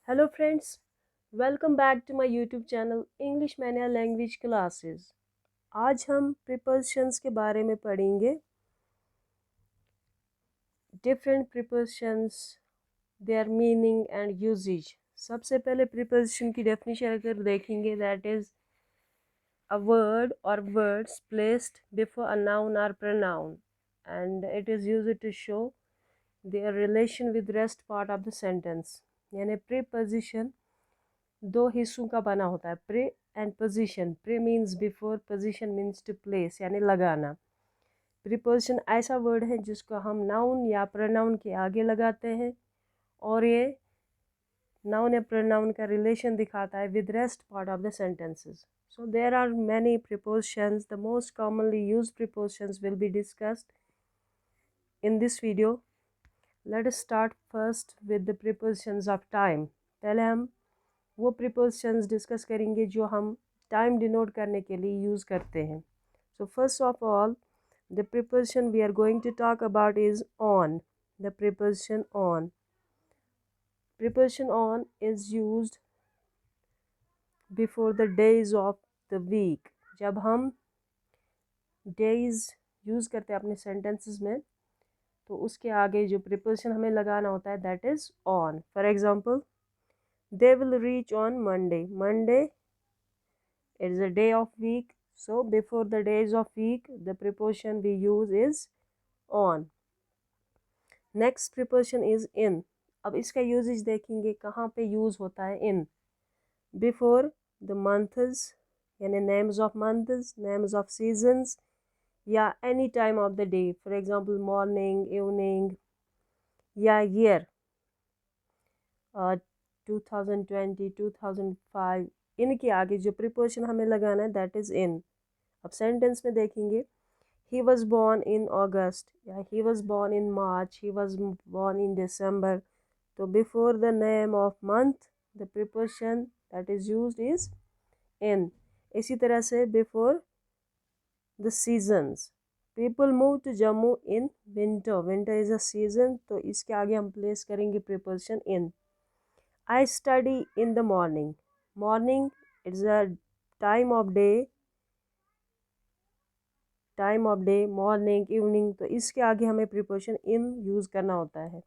Hello friends, welcome back to my YouTube channel English Mania language classes. आज हम prepositions के बारे में पढ़ेंगे। Different prepositions, their meaning and usages. सबसे पहले प्रीपोजिशन की डेफिनेशन अगर देखेंगे, that is a word or words placed before a noun or pronoun and it is used to show their relation with rest part of the sentence। यानी preposition दो हिस्सों का बना होता है, pre and position. Pre means before, position means to place यानी लगाना। Preposition ऐसा वर्ड है जिसको हम नाउन या प्रोनाउन के आगे लगाते हैं और ये नाउन या प्रोनाउन का रिलेशन दिखाता है with rest part of the sentences. So there are many prepositions. The most commonly used prepositions will be discussed in this video. Let us start first with the prepositions of time. पहले हम वो prepositions discuss करेंगे जो हम time denote करने के लिए use करते हैं। So first of all, the preposition we are going to talk about is on. The preposition on. Preposition on is used before the days of the week. जब हम डेज यूज़ करते हैं अपने सेंटेंसेस में, तो उसके आगे जो प्रीपोजिशन हमें लगाना होता है that is on. For example, they will reach on Monday. Monday is a day of week, so before the days of week the preposition we use is on. Next preposition is in. अब इसका usage देखेंगे कहाँ पे use होता है in। Before the months यानी names of months, names of seasons या any time of the day, for example morning, evening या year 2020, 2005। इनके आगे जो प्रीपोजिशन हमें लगाना है दैट इज़ इन। अब सेंटेंस में देखेंगे, ही वॉज बॉर्न इन अगस्त या he was born in March, he was born in December. तो before the name of month the preposition that is used is in. इसी तरह से before the seasons, people move to Jammu in winter. Winter is a season, तो इसके आगे हम place करेंगे preposition in. I study in the morning. Morning is a time of day, morning, evening। तो इसके आगे हमें प्रीपोजिशन in यूज़ करना होता है।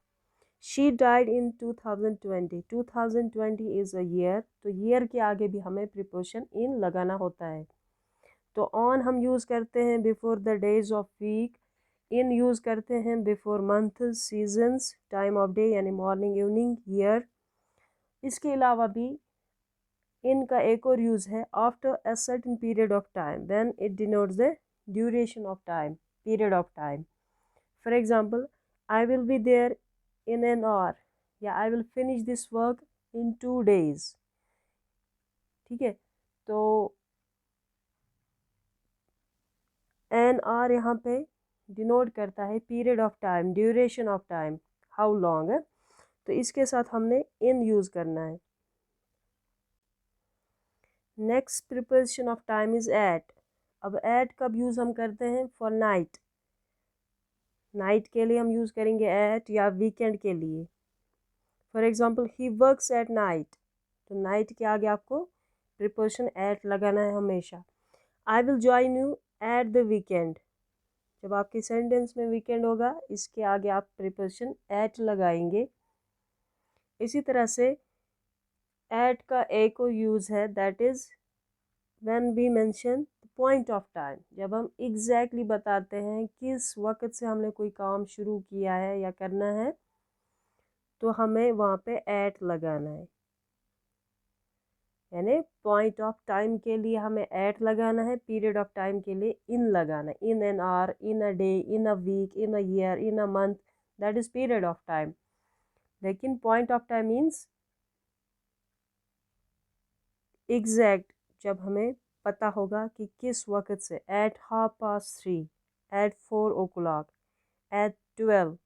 She died in 2020. 2020 is a year, तो year के आगे भी हमें प्रीपोजिशन in लगाना होता है। तो on हम यूज़ करते हैं before the days of week, in use करते हैं before months, seasons, time of day यानी morning, evening, year। इसके अलावा भी इनका एक और यूज़ है after a certain period of time when it denotes the duration of time, period of time. For example, I will be there in an hour या I will finish this work in 2 days। ठीक है, तो an hour यहाँ पे denote करता है period of time, duration of time, how long है। तो इसके साथ हमने इन यूज़ करना है। Next preposition of time is at. अब एट कब यूज़ हम करते हैं? For night. नाइट के लिए हम यूज़ करेंगे एट या वीकेंड के लिए। For example, he works at night. तो नाइट के आगे आपको प्रीपोजिशन एट लगाना है हमेशा। I will join you at the weekend. जब आपके सेंटेंस में वीकेंड होगा, इसके आगे आप प्रीपोजिशन एट लगाएंगे। इसी तरह से एट का एक और यूज़ है that is when we mention point of time. जब हम एग्जैक्टली बताते हैं किस वक्त से हमने कोई काम शुरू किया है या करना है, तो हमें वहाँ पे एट लगाना है। यानी पॉइंट ऑफ टाइम के लिए हमें एट लगाना है, पीरियड ऑफ टाइम के लिए इन लगाना है। In an hour, in a day, in a week, in a year, in a month, that is period of time. लेकिन point of time means exact, जब हमें पता होगा कि किस वक्त से, at 3:30, at 4 o'clock, at 12,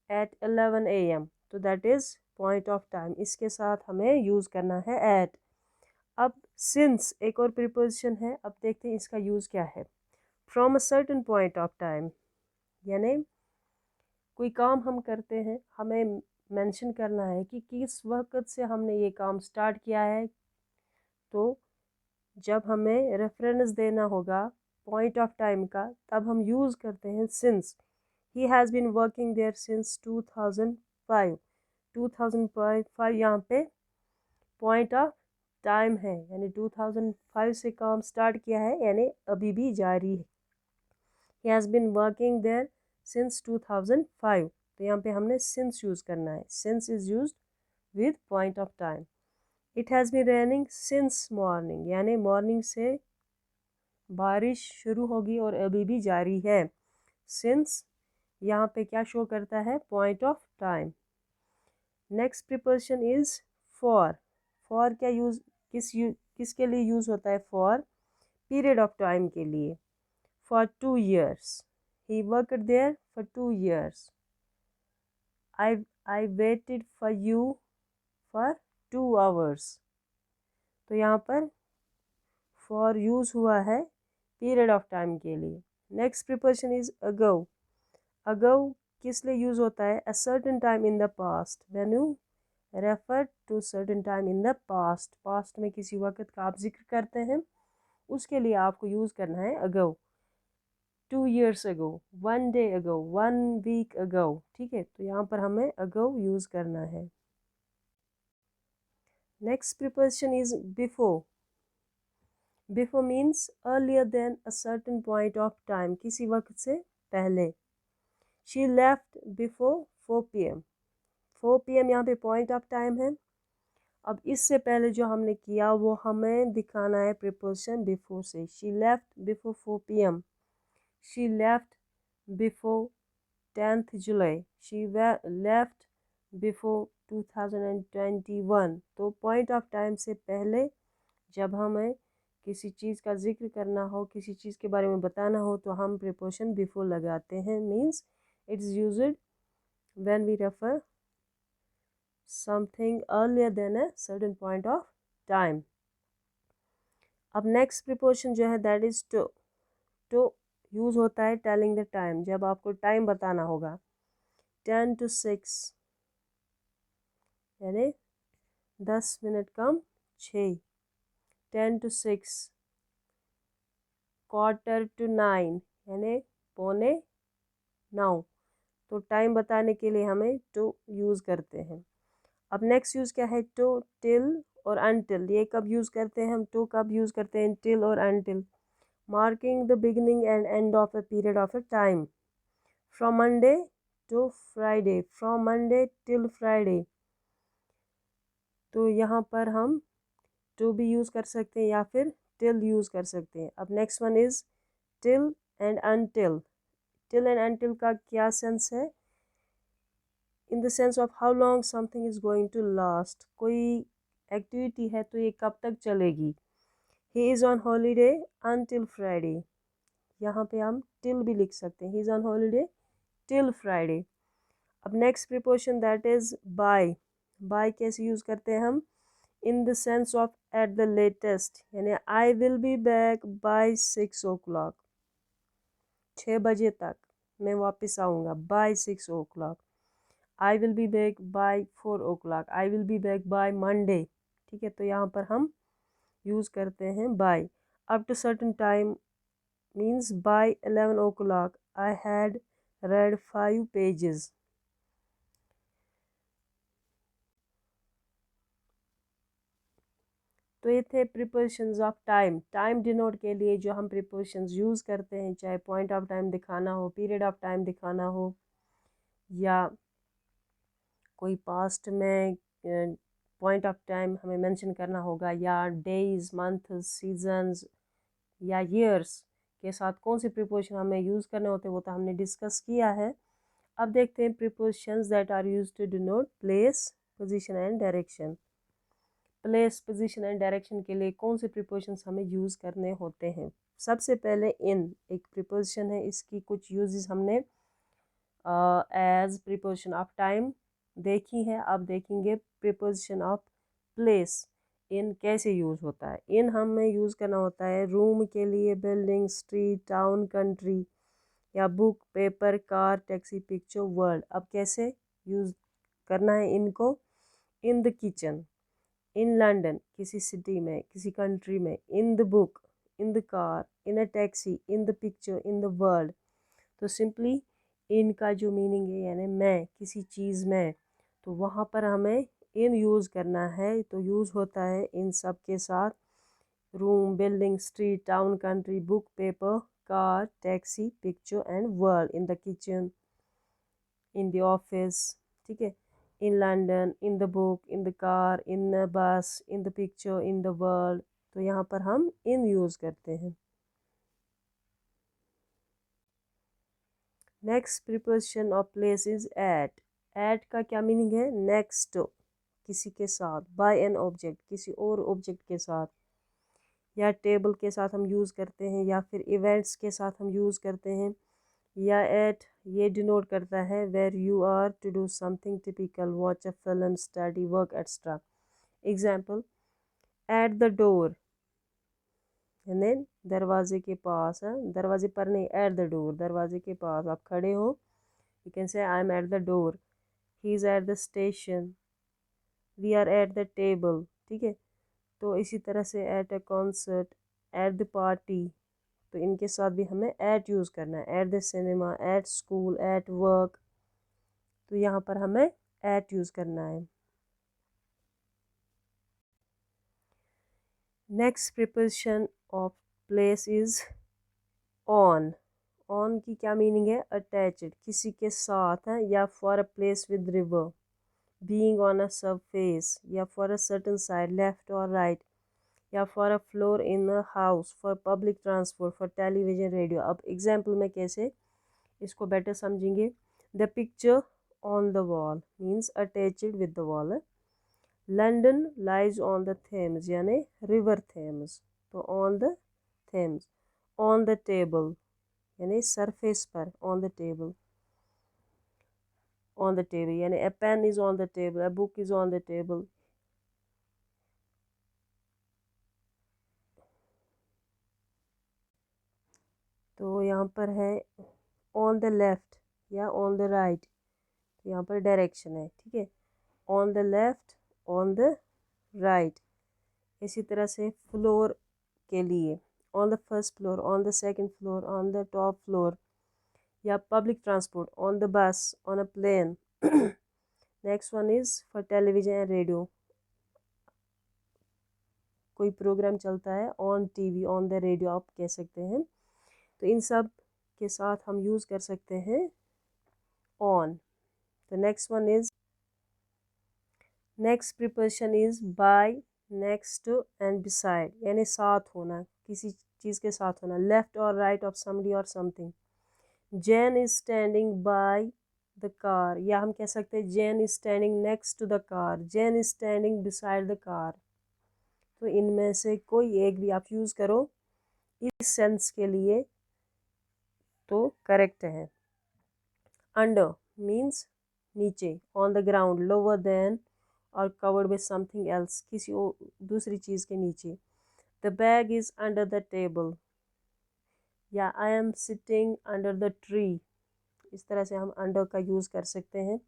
at 11 AM, तो that is point of time. इसके साथ हमें यूज़ करना है एट। अब सिंस एक और प्रीपोजिशन है, अब देखते हैं इसका यूज़ क्या है। From a certain point of time, यानी कोई काम हम करते हैं, हमें मेंशन करना है कि किस वक्त से हमने ये काम स्टार्ट किया है। तो जब हमें रेफरेंस देना होगा पॉइंट ऑफ टाइम का, तब हम यूज़ करते हैं since. He has been working there since 2005। 2005 यहाँ पे पॉइंट ऑफ टाइम है, यानी 2005 से काम स्टार्ट किया है, यानी अभी भी जारी है। He has been working there since 2005। तो यहाँ पे हमने सिंस यूज़ करना है। Since is used with point of time. It has been raining since morning, यानी मॉर्निंग से बारिश शुरू होगी और अभी भी जारी है। सिंस यहाँ पे क्या शो करता है? Point of time. Next preposition is for. For क्या यूज किसके लिए यूज होता है? फॉर पीरियड ऑफ टाइम के लिए। For 2 years, he worked there for 2 years। I waited for you for 2 hours। तो यहाँ पर फॉर यूज हुआ है पीरियड ऑफ टाइम के लिए। Next preposition is ago. Ago किस लिए यूज होता है? A certain time in the past. When you refer to certain time in the past, past में किसी वक्त का आप जिक्र करते हैं, उसके लिए आपको यूज करना है अगो। 2 years ago, 1 day ago, 1 week ago। ठीक है, तो यहाँ पर हमें अगो यूज करना है। Next preposition is before. Before means earlier than a certain point of time, किसी वक्त से पहले। She left before 4 PM। 4 PM यहाँ पे पॉइंट ऑफ टाइम है। अब इससे पहले जो हमने किया वो हमें दिखाना है प्रिपोजिशन बिफोर से। She left before 4 PM। She left before 10th July। She left before 2021। तो पॉइंट ऑफ टाइम से पहले जब हमें किसी चीज़ का जिक्र करना हो, किसी चीज़ के बारे में बताना हो, तो हम प्रिपोजिशन बिफोर लगाते हैं। Means it's used when we refer something earlier than a certain point of time। अब नेक्स्ट प्रिपोजिशन जो है that is to. To use होता है टेलिंग द टाइम, जब आपको टाइम बताना होगा। 10 to 6, यानी 10 मिनट कम 6। 10 to 6, क्वार्टर टू 9, यानी 8:45। तो टाइम बताने के लिए हमें टू यूज़ करते हैं। अब नेक्स्ट यूज़ क्या है? टू, टिल और अनटिल। ये कब यूज़ करते हैं हम? टू कब यूज़ करते हैं? टिल और until. Marking the beginning and end of a period of a time. From Monday to Friday, from Monday till Friday. तो यहाँ पर हम टू भी यूज़ कर सकते हैं या फिर टिल यूज़ कर सकते हैं। अब next one is till and until. Till and until का क्या सेंस है? In the sense of how long something is going to last. कोई एक्टिविटी है तो ये कब तक चलेगी। He is on holiday until Friday. यहाँ पे हम टिल भी लिख सकते हैं। He is on holiday till Friday. अब next preposition that is by. By कैसे यूज़ करते हैं हम? In the sense of at the latest, यानी I will be back by 6 o'clock। 6 बजे तक मैं वापस आऊँगा। By 6 o'clock। I will be back by 4 o'clock। I will be back by Monday. ठीक है, तो यहाँ पर हम यूज़ करते हैं by. Up to certain time means by 11 o'clock I had read 5 pages। तो ये थे prepositions of time. Time denote के लिए जो हम प्रिपोजिशंस यूज़ करते हैं, चाहे पॉइंट ऑफ टाइम दिखाना हो, पीरियड ऑफ टाइम दिखाना हो, या कोई पास्ट में पॉइंट ऑफ टाइम हमें मेंशन करना होगा, या डेज, मंथ, सीजन्स या ईयर्स के साथ कौन से प्रिपोजिशन हमें यूज़ करने होते हैं, वो तो हमने डिस्कस किया है। अब देखते हैं prepositions that are used to denote place, position and direction. Place, position and direction के लिए कौन से प्रिपोजिशंस हमें यूज़ करने होते हैं? सबसे पहले इन एक प्रिपोजिशन है, इसकी कुछ यूजेस हमने एज प्रिपोजिशन ऑफ टाइम देखी है। अब देखेंगे प्रिपोजिशन ऑफ प्लेस। इन कैसे यूज़ होता है? इन हमें यूज़ करना होता है रूम के लिए, बिल्डिंग, स्ट्रीट, टाउन, कंट्री, या book, paper, car, taxi, picture, world. अब कैसे यूज़ करना है इनको। इन द किचन, इन लंदन किसी सिटी में, किसी कंट्री में, इन the book, in the car, in a taxi, in the picture, in the world. तो सिंपली इनका जो मीनिंग है यानी मैं किसी चीज़ में, तो वहाँ पर हमें इन यूज़ करना है। तो यूज़ होता है इन सब के साथ room, building, street, town, country, book, paper, car, taxi, picture and world. In the kitchen, in the office, ठीक है, in London, in the book, in the car, in the bus, in the picture, in the world. तो यहाँ पर हम in use करते हैं। Next preposition of place is at. At का क्या मीनिंग है? नेक्स्ट, किसी के साथ, बाय एन ऑब्जेक्ट, किसी और ऑब्जेक्ट के साथ, या टेबल के साथ हम यूज़ करते हैं, या फिर इवेंट्स के साथ हम यूज़ करते हैं। या एट ये डिनोट करता है where you are to do something typical, watch a film, study, work extra. Example, at the door यानी दरवाजे के पास है, दरवाजे पर नहीं, एट द डोर, दरवाजे के पास आप खड़े हो, you can say I am at the door. He is at the station, we are at the table, ठीक है। तो इसी तरह से at a concert, at the party, तो इनके साथ भी हमें एट यूज़ करना है। At the cinema, at school, at work, तो यहाँ पर हमें एट यूज़ करना है। Next preposition of place is on. On की क्या मीनिंग है? अटैच्ड, किसी के साथ है, या for a place with river, being on a surface, या for a certain side, left और राइट, या for a floor in a house, for public transport, for television, radio. अब एग्जाम्पल में कैसे इसको बेटर समझेंगे। The picture on the wall means attached with the wall. London lies on the Thames यानी river Thames, तो on the Thames. On the table यानी surface पर, on the table. On the table यानी a pen is on the table, a book is on the table। तो यहाँ पर है on the left या ऑन द राइट, तो यहाँ पर डायरेक्शन है, ठीक है। On the left, on the right. इसी तरह से फ्लोर के लिए on the first floor, on the second floor, on the top floor, या public transport, on the bus, on a plane. Next one is for television and radio, कोई programme चलता है, on TV, on the radio आप कह सकते हैं। तो इन सब के साथ हम यूज़ कर सकते हैं ऑन। तो next one is, next preposition is by, next to and beside यानी साथ होना, किसी चीज़ के साथ होना, लेफ्ट और राइट ऑफ समबडी और something. Jane is standing by the car, या हम कह सकते हैं Jane is standing next to the car, Jane is standing beside the car. तो इनमें से कोई एक भी आप यूज़ करो इस सेंस के लिए तो करेक्ट है। अंडर मीन्स नीचे, on the ground, lower than और कवर्ड विद समथिंग एल्स, किसी दूसरी चीज़ के नीचे। The bag is under the table, या I am sitting under the tree, इस तरह से हम अंडर का यूज़ कर सकते हैं।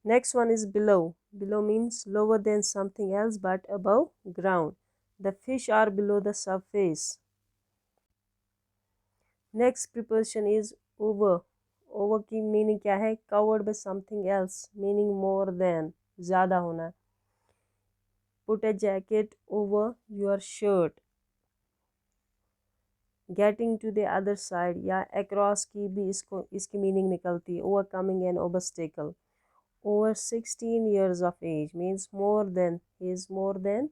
Next one is below, below means lower than something else but above ground. The fish are below the surface. Next preposition is over, over की meaning क्या है? Covered by something else, meaning more than, ज़्यादा होना। Put a jacket over your shirt, getting to the other side या across की भी इसकी meaning निकलती है। Overcoming an obstacle. Over 16 years of age means more than, he is more than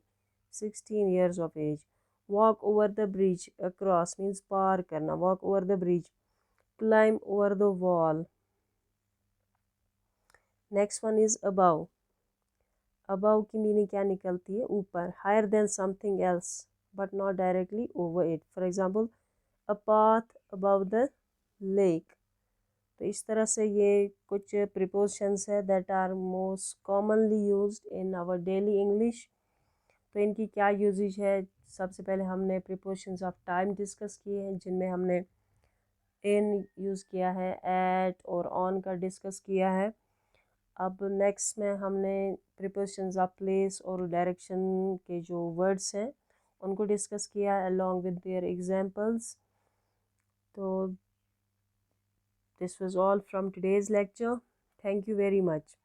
16 years of age। walk over the bridge, across means पार करना, walk over the bridge। climb over the wall। next one is above, above की meaning क्या निकलती है? ऊपर, higher than something else but not directly over it। for example, a path above the lake। तो इस तरह से ये कुछ प्रिपोजिशंस है that are most commonly used in our daily English. तो इनकी क्या यूजेज है? सबसे पहले हमने प्रिपोजिशंस ऑफ टाइम डिस्कस किए हैं, जिनमें हमने इन यूज़ किया है, एट और ऑन का डिस्कस किया है। अब नेक्स्ट में हमने प्रिपोजिशंस ऑफ प्लेस और डायरेक्शन के जो वर्ड्स हैं उनको डिस्कस किया अलॉन्ग विद देयर एग्जांपल्स। तो this was all from today's lecture. Thank you very much.